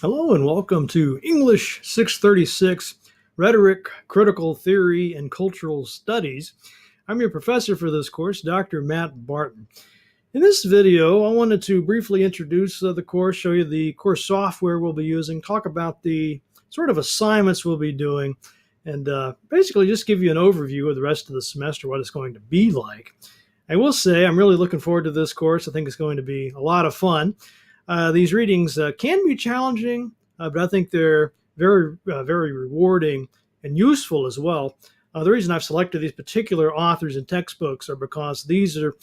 Hello and welcome to English 636, Rhetoric, Critical Theory, and Cultural Studies. I'm your professor for this course, Dr. Matt Barton. In this video, I wanted to briefly introduce the course, show you the course software we'll be using, talk about the sort of assignments we'll be doing, and basically just give you an overview of the rest of the semester, what it's going to be like. I will say I'm really looking forward to this course. I think it's going to be a lot of fun. These readings can be challenging, but I think they're very rewarding and useful as well. The reason I've selected these particular authors and textbooks are because these are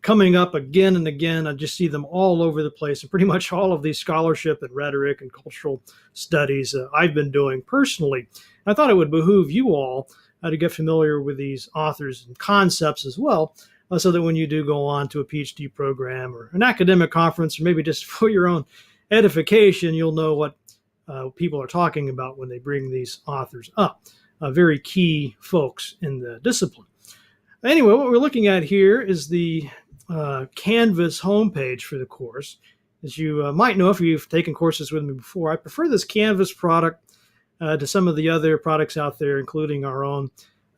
coming up again and again. I just see them all over the place, and pretty much all of these scholarship and rhetoric and cultural studies I've been doing personally. I thought it would behoove you all to get familiar with these authors and concepts as well, so that when you do go on to a PhD program or an academic conference, or maybe just for your own edification, you'll know what people are talking about when they bring these authors up. Very key folks in the discipline. Anyway, what we're looking at here is the Canvas homepage for the course. As you might know if you've taken courses with me before, I prefer this Canvas product to some of the other products out there, including our own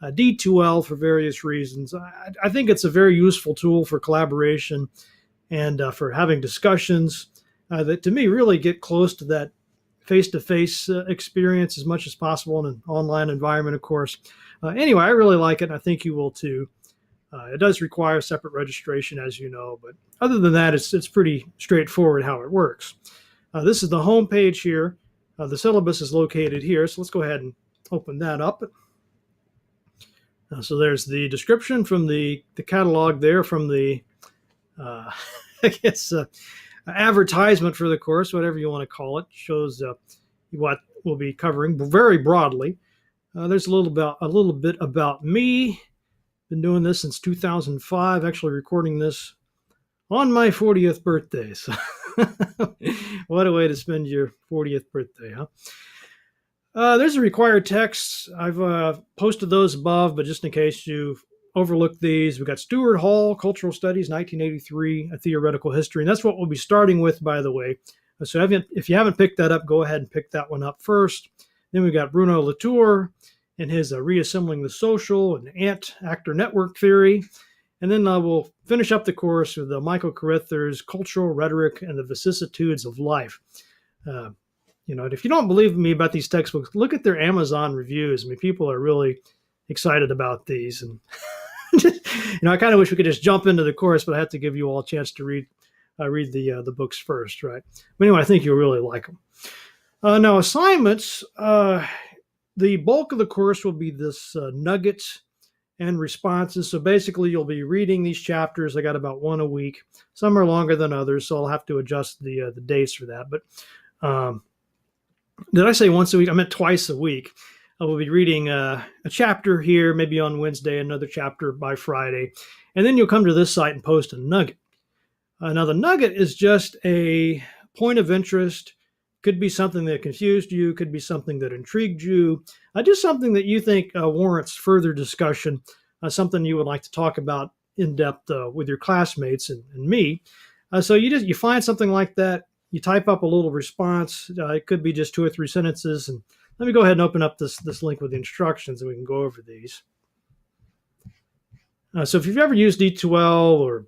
D2L for various reasons. I think it's a very useful tool for collaboration and for having discussions that to me really get close to that face-to-face experience as much as possible in an online environment, of course. Anyway, I really like it. I think you will too. It does require separate registration, as you know, but other than that, it's pretty straightforward how it works. This is the home page here. The syllabus is located here, so let's go ahead and open that up. So there's the description from the catalog there from the, I guess, advertisement for the course, whatever you want to call it, shows what we'll be covering very broadly. There's a little bit about me. Been doing this since 2005, actually recording this on my 40th birthday. So what a way to spend your 40th birthday, huh? There's a required text. I've posted those above, but just in case you've overlooked these, we've got Stuart Hall, Cultural Studies, 1983, A Theoretical History. And that's what we'll be starting with, by the way. So if you haven't picked that up, go ahead and pick that one up first. Then we've got Bruno Latour and his Reassembling the Social and Ant-Actor Network Theory. And then we'll finish up the course with Michael Carither's Cultural Rhetoric and the Vicissitudes of Life. If you don't believe me about these textbooks, look at their Amazon reviews. I mean, people are really excited about these. And, I kind of wish we could just jump into the course, but I have to give you all a chance to read the books first, right? But anyway, I think you'll really like them. Now, assignments, the bulk of the course will be this nuggets and responses. So basically, you'll be reading these chapters. I got about one a week. Some are longer than others, so I'll have to adjust the days for that. But did I say once a week? I meant twice a week. I will be reading a chapter here, maybe on Wednesday, another chapter by Friday. And then you'll come to this site and post a nugget. Now, the nugget is just a point of interest. Could be something that confused you, could be something that intrigued you, just something that you think warrants further discussion, something you would like to talk about in depth with your classmates and me. So you find something like that. You type up a little response. It could be just 2 or 3 sentences. And let me go ahead and open up this link with the instructions, and we can go over these. So if you've ever used D2L or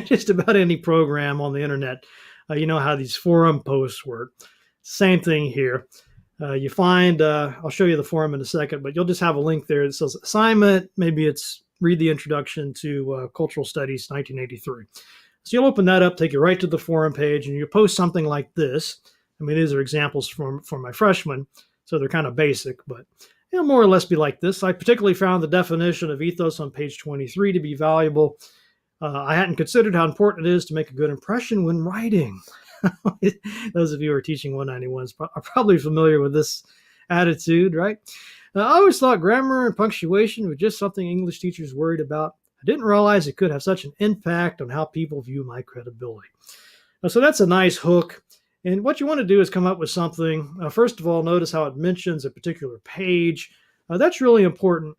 just about any program on the internet, you know how these forum posts work. Same thing here. You find, I'll show you the forum in a second, but you'll just have a link there that says assignment. Maybe it's read the introduction to Cultural Studies, 1983. So you'll open that up, take you right to the forum page, and you post something like this. I mean, these are examples for my freshmen, so they're kind of basic, but it'll more or less be like this. I particularly found the definition of ethos on page 23 to be valuable. I hadn't considered how important it is to make a good impression when writing. Those of you who are teaching 191s are probably familiar with this attitude, right? I always thought grammar and punctuation were just something English teachers worried about. I didn't realize it could have such an impact on how people view my credibility. So that's a nice hook. And what you want to do is come up with something. First of all, notice how it mentions a particular page. That's really important.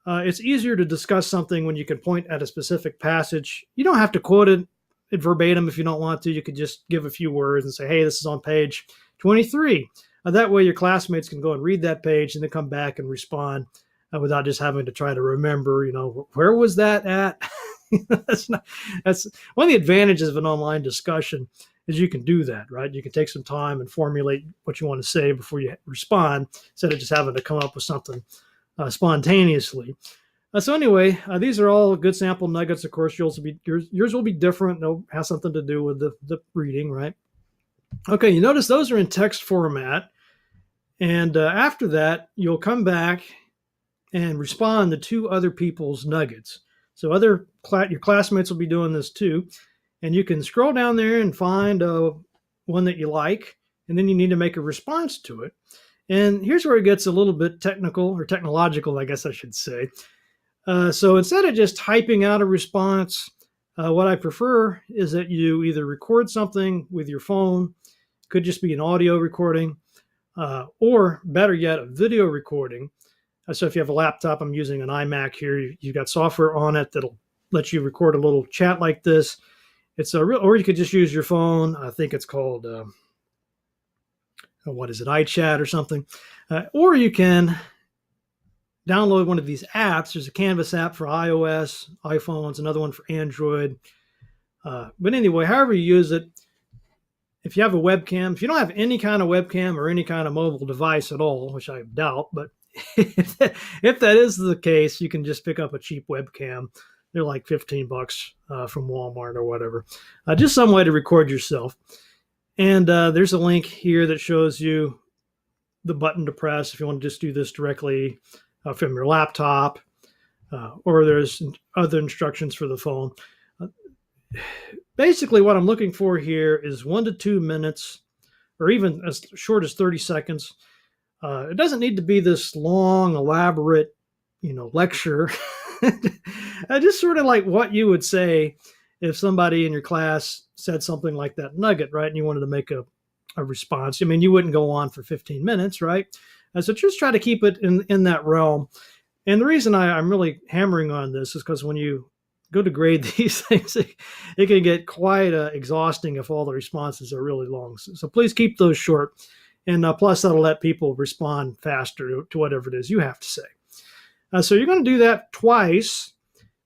It's easier to discuss something when you can point at a specific passage. You don't have to quote it it verbatim if you don't want to. You could just give a few words and say, hey, this is on page 23. That way your classmates can go and read that page and then come back and respond without just having to try to remember, where was that at? That's one of the advantages of an online discussion is you can do that, right? You can take some time and formulate what you want to say before you respond instead of just having to come up with something spontaneously. So anyway, these are all good sample nuggets. Of course, yours will be different. They'll have something to do with the reading, right? Okay, you notice those are in text format. And after that, you'll come back and respond to 2 other people's nuggets. So your classmates will be doing this too. And you can scroll down there and find one that you like, and then you need to make a response to it. And here's where it gets a little bit technical, or technological, I guess I should say. So instead of just typing out a response, what I prefer is that you either record something with your phone, could just be an audio recording, or better yet, a video recording. So if you have a laptop, I'm using an iMac here, you've got software on it that'll let you record a little chat like this. It's or you could just use your phone. I think it's called, iChat or something. Or you can download one of these apps. There's a Canvas app for iOS, iPhones, another one for Android. But anyway, however you use it, if you have a webcam, if you don't have any kind of webcam or any kind of mobile device at all, which I doubt, but if that is the case, you can just pick up a cheap webcam. They're like $15 from Walmart or whatever. Just some way to record yourself. And there's a link here that shows you the button to press if you want to just do this directly from your laptop, or there's other instructions for the phone. Basically, what I'm looking for here is 1 to 2 minutes, or even as short as 30 seconds. It doesn't need to be this long, elaborate, lecture. Just sort of like what you would say if somebody in your class said something like that nugget, right? And you wanted to make a response. I mean, you wouldn't go on for 15 minutes, right? So just try to keep it in that realm. And the reason I'm really hammering on this is because when you go to grade these things, it can get quite exhausting if all the responses are really long. So please keep those short. And plus, that'll let people respond faster to whatever it is you have to say. So you're going to do that twice.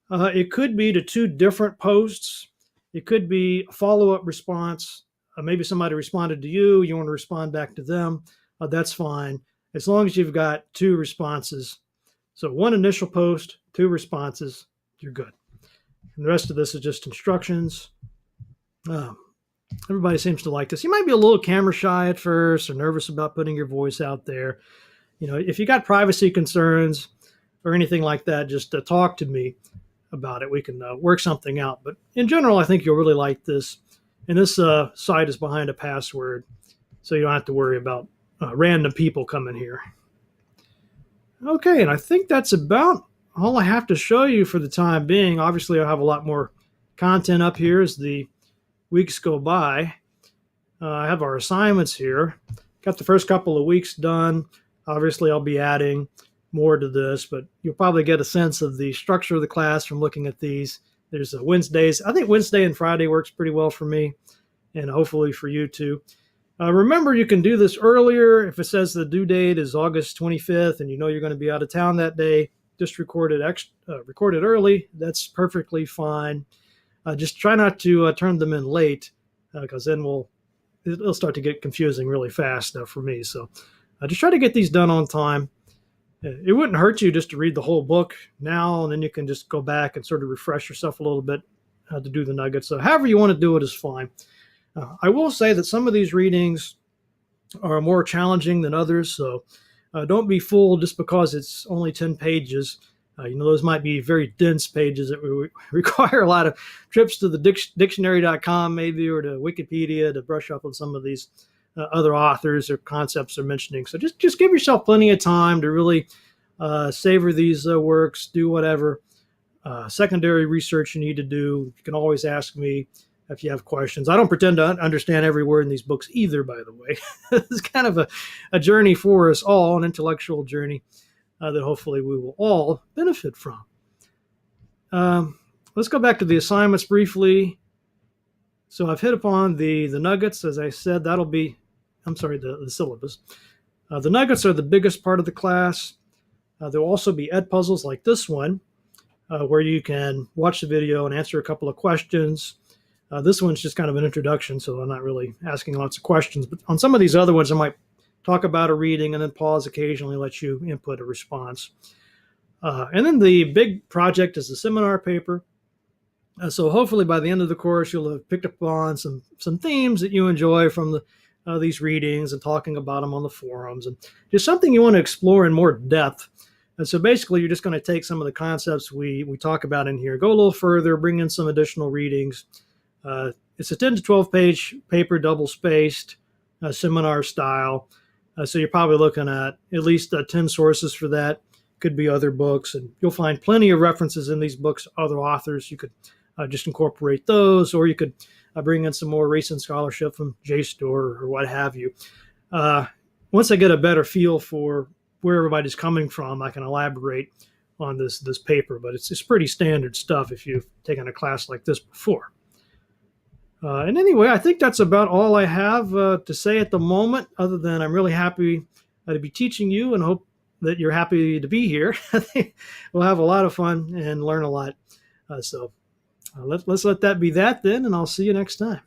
It could be to 2 different posts. It could be a follow-up response. Maybe somebody responded to you. You want to respond back to them. That's fine, as long as you've got 2 responses. So 1 initial post, 2 responses, you're good. And the rest of this is just instructions. Everybody seems to like this. You might be a little camera shy at first or nervous about putting your voice out there. If you got privacy concerns or anything like that, just talk to me about it. We can work something out. But in general, I think you'll really like this. And this site is behind a password, so you don't have to worry about random people coming here. Okay, and I think that's about all I have to show you for the time being. Obviously, I'll have a lot more content up here as the weeks go by. I have our assignments here. Got the first couple of weeks done. Obviously, I'll be adding more to this, but you'll probably get a sense of the structure of the class from looking at these. There's Wednesdays. I think Wednesday and Friday works pretty well for me, and hopefully for you too. Remember, you can do this earlier. If it says the due date is August 25th and you're going to be out of town that day, just record it early. That's perfectly fine. Just try not to turn them in late, because then it'll start to get confusing really fast for me. So just try to get these done on time. It wouldn't hurt you just to read the whole book now, and then you can just go back and sort of refresh yourself a little bit to do the nuggets. So however you want to do it is fine. I will say that some of these readings are more challenging than others, so don't be fooled just because it's only 10 pages. Those might be very dense pages that require a lot of trips to the dictionary.com maybe, or to Wikipedia to brush up on some of these other authors or concepts they're mentioning. So just give yourself plenty of time to really savor these works, do whatever secondary research you need to do. You can always ask me if you have questions. I don't pretend to understand every word in these books either, by the way. It's kind of a journey for us all, an intellectual journey that hopefully we will all benefit from. Let's go back to the assignments briefly. So I've hit upon the nuggets. As I said, the syllabus. The nuggets are the biggest part of the class. There'll also be ed puzzles like this one, where you can watch the video and answer a couple of questions. This one's just kind of an introduction, so I'm not really asking lots of questions. But on some of these other ones, I might talk about a reading and then pause occasionally, let you input a response. And then the big project is the seminar paper. So hopefully by the end of the course, you'll have picked up on some themes that you enjoy from these readings and talking about them on the forums, and just something you want to explore in more depth. And so basically, you're just going to take some of the concepts we talk about in here, go a little further, bring in some additional readings. It's a 10 to 12 page paper, double spaced, seminar style. So you're probably looking at least 10 sources for that. Could be other books, and you'll find plenty of references in these books, other authors. You could just incorporate those, or you could bring in some more recent scholarship from JSTOR or what have you. Once I get a better feel for where everybody's coming from, I can elaborate on this paper, but it's pretty standard stuff if you've taken a class like this before. And anyway, I think that's about all I have to say at the moment, other than I'm really happy to be teaching you and hope that you're happy to be here. I think we'll have a lot of fun and learn a lot. So let's let that be that then, and I'll see you next time.